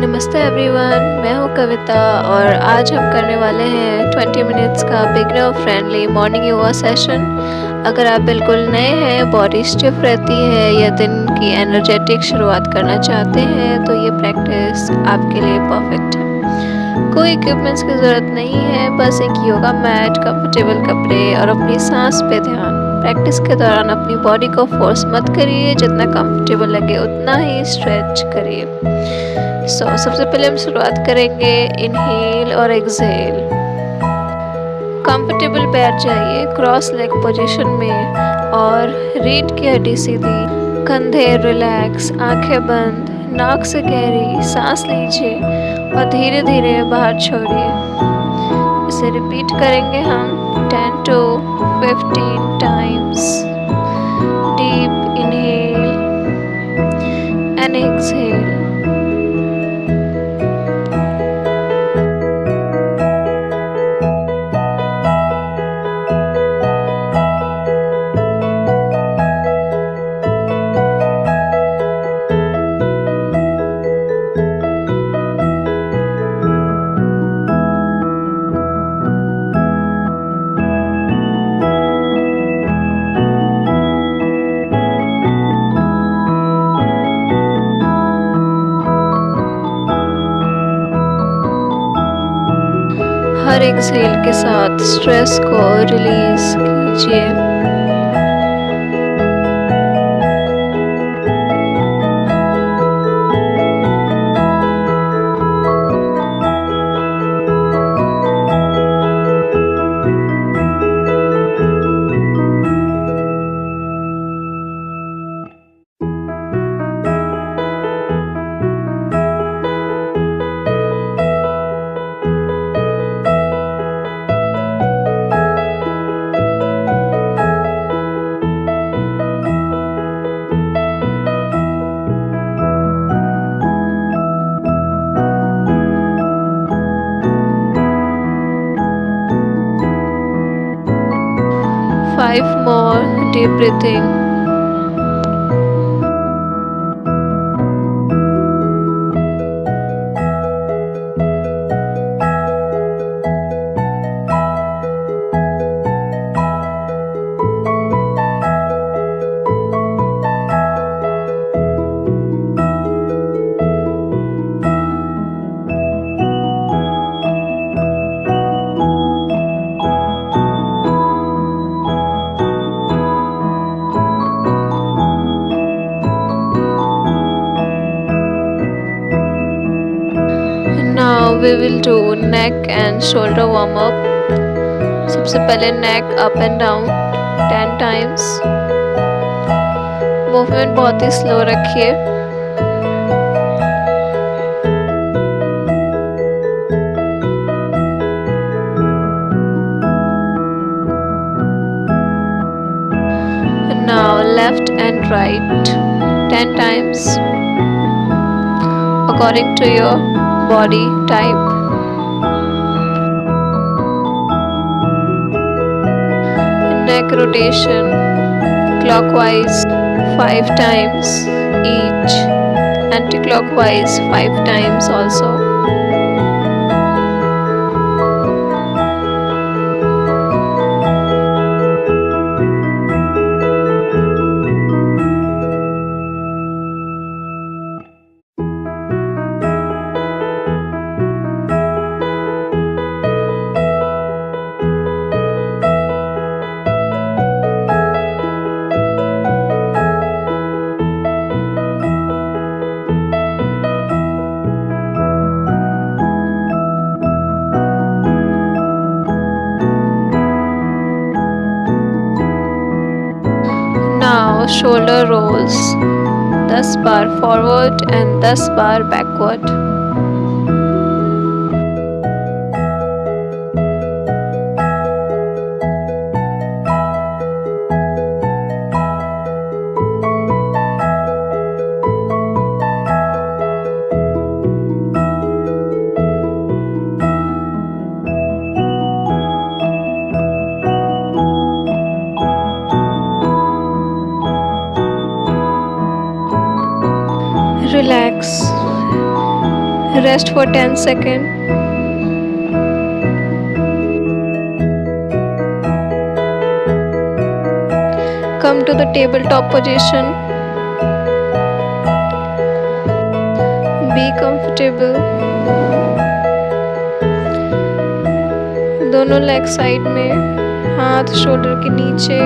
नमस्ते एवरीवन, मैं हूँ कविता और आज हम करने वाले हैं 20 मिनट्स का beginner friendly morning yoga session. अगर आप बिल्कुल नए हैं, बॉडी स्टिफ रहती है या दिन की एनर्जेटिक शुरुआत करना चाहते हैं तो ये प्रैक्टिस आपके लिए परफेक्ट है। कोई इक्विपमेंट्स की ज़रूरत नहीं है, बस एक योगा मैट, कंफर्टेबल कपड़े और अपनी सांस पे ध्यान। प्रैक्टिस के दौरान अपनी बॉडी को फोर्स मत करिए, जितना कंफर्टेबल लगे उतना ही स्ट्रेच करिए। सबसे पहले हम शुरुआत करेंगे इनहेल और एक्सहेल। कंफर्टेबल बैठ जाइए क्रॉस लेग पोजीशन में और रीढ़ की हड्डी सीधी, कंधे रिलैक्स, आंखें बंद, नाक से गहरी सांस लीजिए और धीरे धीरे बाहर छोड़िए। इसे रिपीट करेंगे हम 10 to 15 times. Deep inhale and exhale. Her exhale के साथ स्ट्रेस को रिलीज कीजिए। Five more deep breathing. Now we will do neck and shoulder warm up. सबसे पहले neck up and down 10 times. Movement बहुत ही स्लो रखिए। Now left and right 10 times according to your body type. Neck rotation clockwise 5 times each, anti-clockwise 5 times also. Now shoulder rolls 10 bar forward and 10 bar backward. Relax, Rest for 10 seconds. Come to the tabletop position. Be comfortable. दोनों leg side में, हाथ shoulder के नीचे.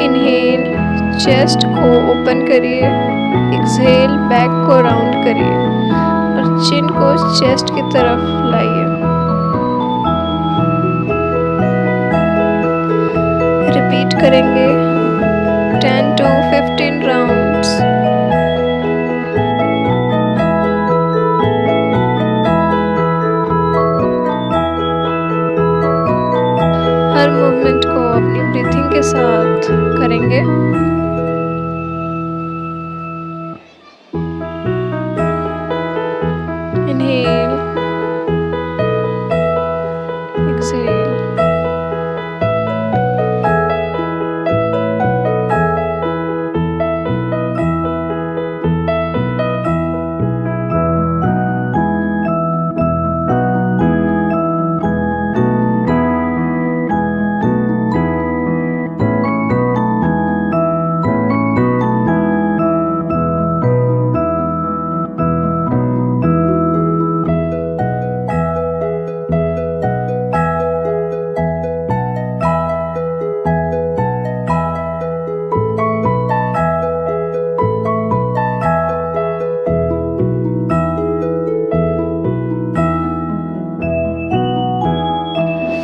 Inhale, chest को open करिए. Exhale, back को round करिए और चिन को चेस्ट की तरफ लाइए. रिपीट करेंगे 10 to 15 राउंड्स. हर मूवमेंट को अपनी ब्रीथिंग के साथ करेंगे. Inhale, exhale.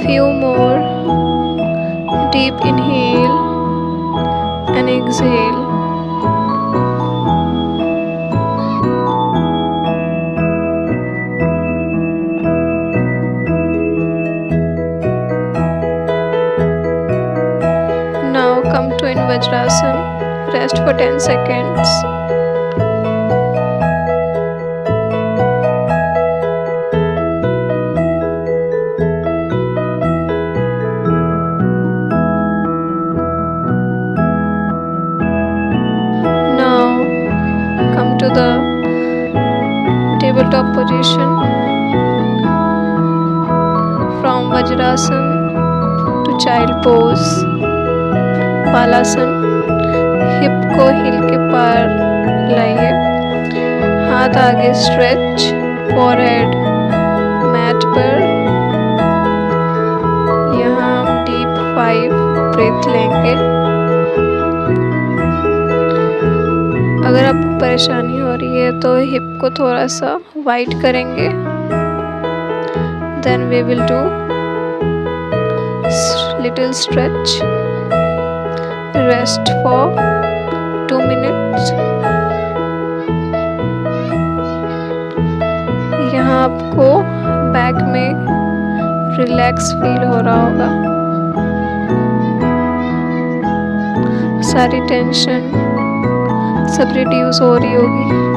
Few more. Deep inhale and exhale. Now come to in Vajrasana. Rest for 10 seconds. To the tabletop position. From Vajrasana to child pose. Balasana. Hip को heel के पार लाइए. हाथ आगे स्ट्रेच. फॉरहेड मैट पर. यहाँ हम डीप 5 ब्रेथ लेंगे. अगर आपको परेशानी हो रही है तो हिप को थोड़ा सा वाइड करेंगे. Then we will do little stretch. Rest for 2 minutes. यहाँ आपको बैक में रिलैक्स फील हो रहा होगा. सारी टेंशन सब रिड्यूस हो रही होगी.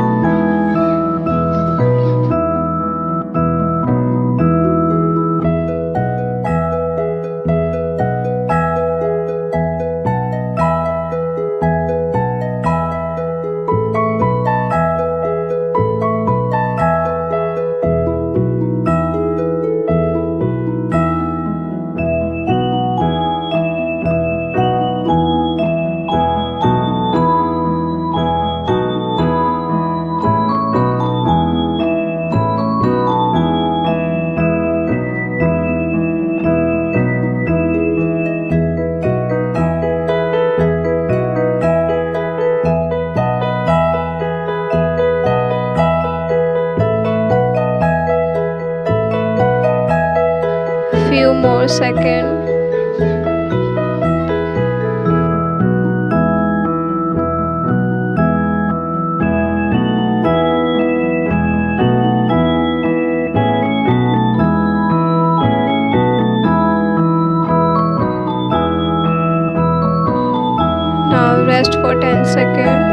Few more seconds. Now rest for 10 seconds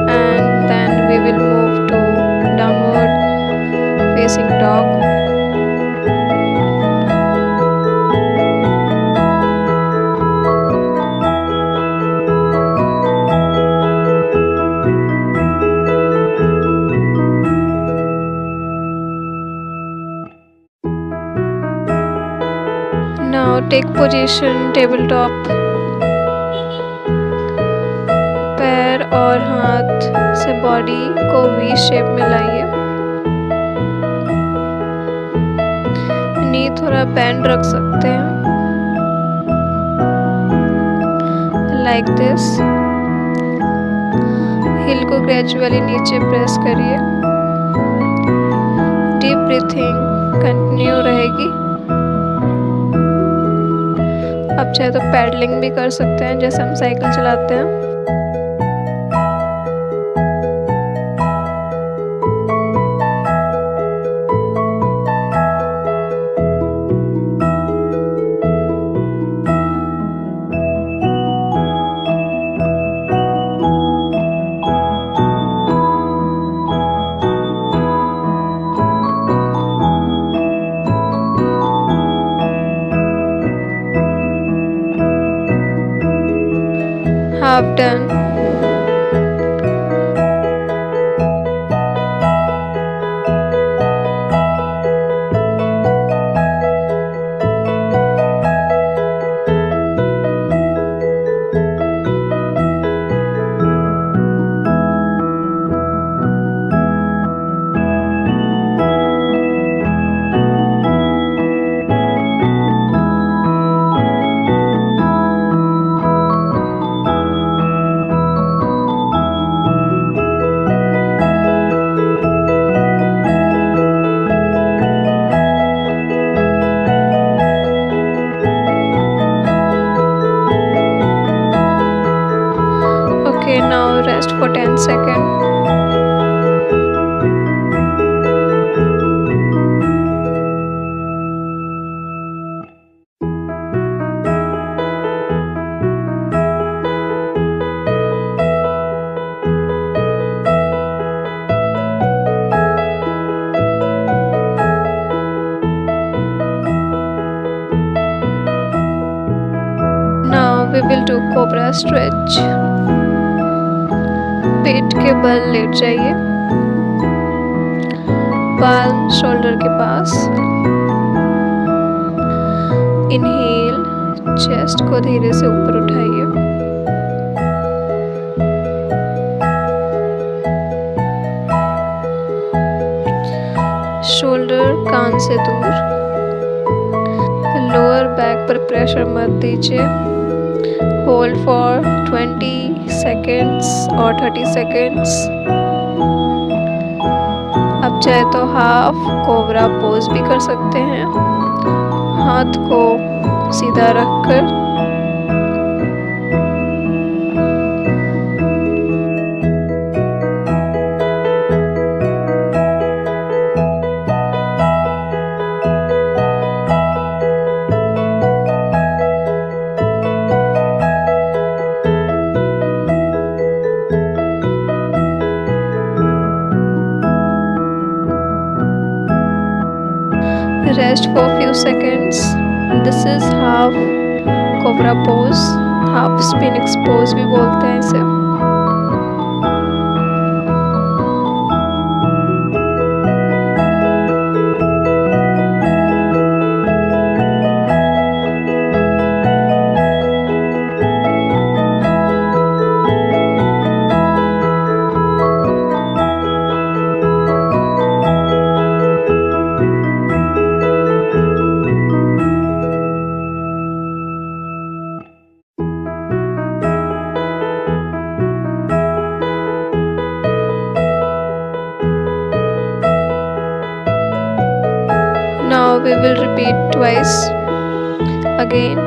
and then we will move to downward facing dog. Now take position tabletop. पैर और हाथ से बॉडी को वी शेप में लाइए। नी थोड़ा बेंड रख सकते हैं लाइक दिस। हिल को ग्रेजुअली नीचे प्रेस करिए। डीप ब्रीथिंग कंटिन्यू रहेगी। आप चाहे तो पैडलिंग भी कर सकते हैं जैसे हम साइकिल चलाते हैं। Half done. Okay, now rest for 10 seconds. Now we will do cobra stretch. पेट के बल लेट जाइए। पाल्म शोल्डर के पास। इनहेल, चेस्ट को धीरे से ऊपर उठाइए। शोल्डर कान से दूर। लोअर बैक पर प्रेशर मत दीजिए। होल्ड फॉर 20 seconds और 30 seconds। आप चाहे तो हाफ कोबरा पोज भी कर सकते हैं, हाथ को सीधा रखकर। Rest for few seconds. This is half cobra pose, half sphinx pose भी बोलते हैं इसे। Now we will repeat twice again.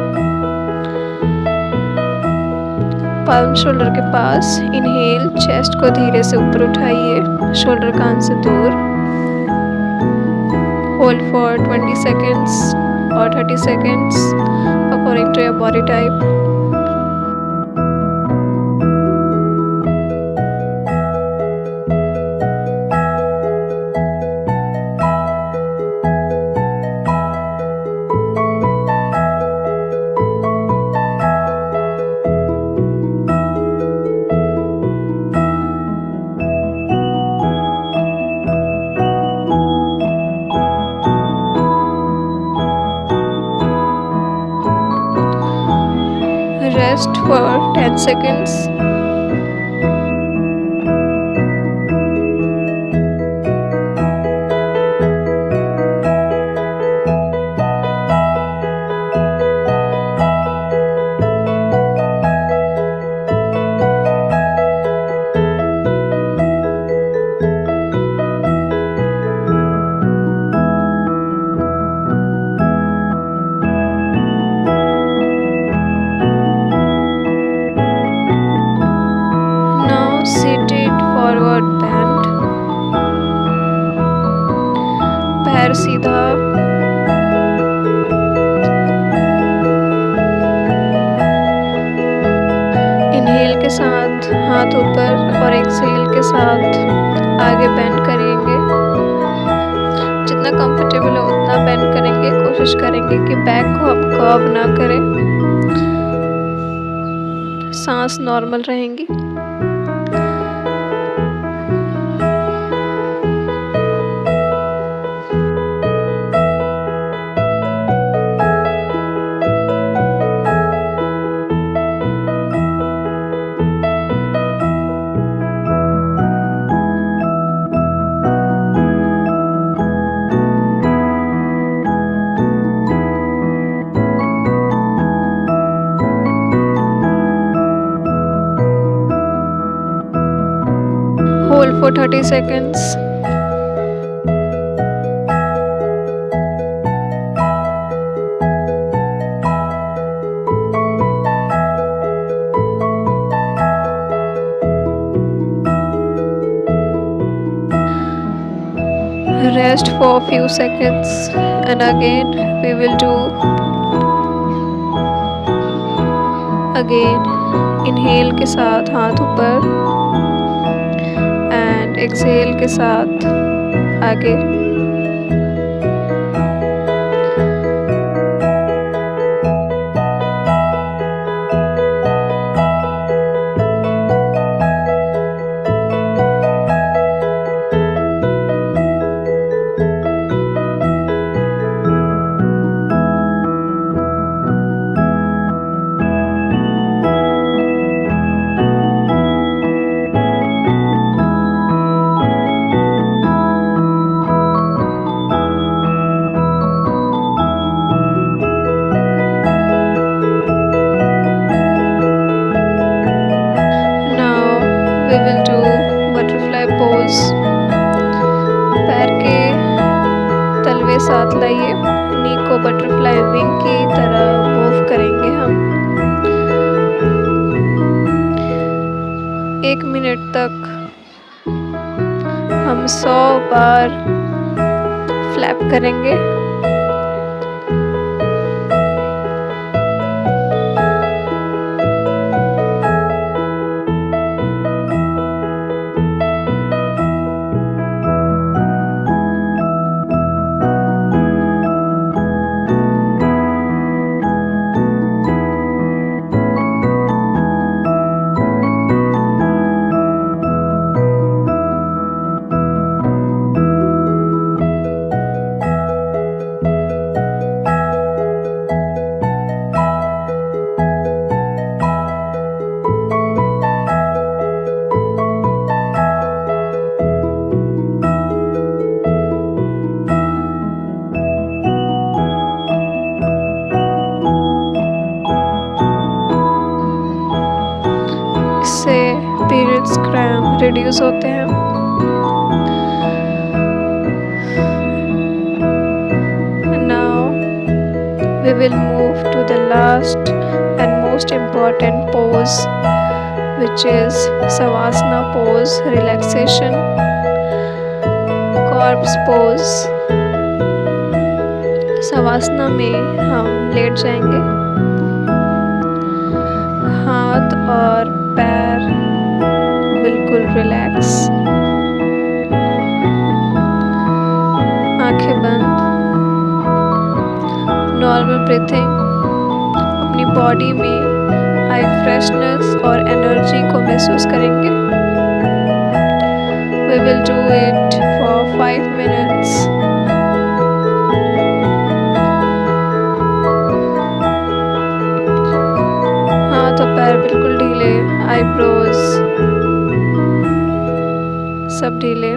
Palm shoulder के पास। इनहेल, चेस्ट को धीरे से ऊपर उठाइए, शोल्डर कान से दूर। होल्ड फॉर 20 seconds और 30 seconds according to your body type. rest for 10 seconds. Seated forward bend, पैर सीधा, इनहेल के साथ हाथ ऊपर और एक्सहेल के साथ आगे बेंड करेंगे। जितना कंफर्टेबल हो उतना बेंड करेंगे। कोशिश करेंगे कि बैक को आप कर्व ना करें, सांस नॉर्मल रहेंगी। Hold for 30 seconds. Rest for a few seconds and again we will do inhale के साथ हाथ ऊपर and exhale के साथ आगे। We will do butterfly pose. पैर के तलवे साथ लाइए, नी को बटरफ्लाई विंग की तरह मूव करेंगे हम। 1 मिनट तक हम 100 बार फ्लैप करेंगे। से पीरियड्स क्रैम्प रिड्यूस होते हैं। Now we will move to the last and most important pose, which is Savasana pose, relaxation, corpse pose। सवासना में हम लेट जाएंगे, हाथ और पैर बिल्कुल रिलैक्स, आंखें बंद, नॉर्मल ब्रीथिंग। अपनी बॉडी में आई फ्रेशनेस और एनर्जी को महसूस करेंगे। We will do it for 5 minutes. हाथ आईब्रोज सब ढीले।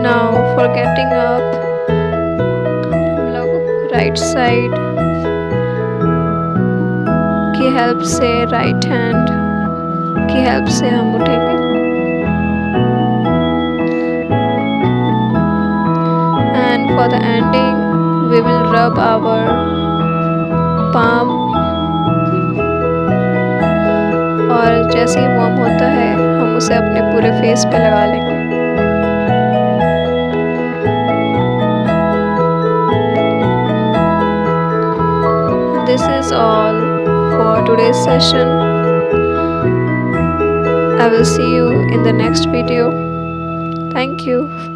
Now for getting up, हम लोग राइट साइड की हेल्प से, राइट हैंड की हेल्प से हम उठेंगे। And for the ending, we will rub our palm, और जैसे ही वार्म होता है हम उसे अपने पूरे फेस पे लगा लेंगे। This is all for today's session. I will see you in the next video. Thank you.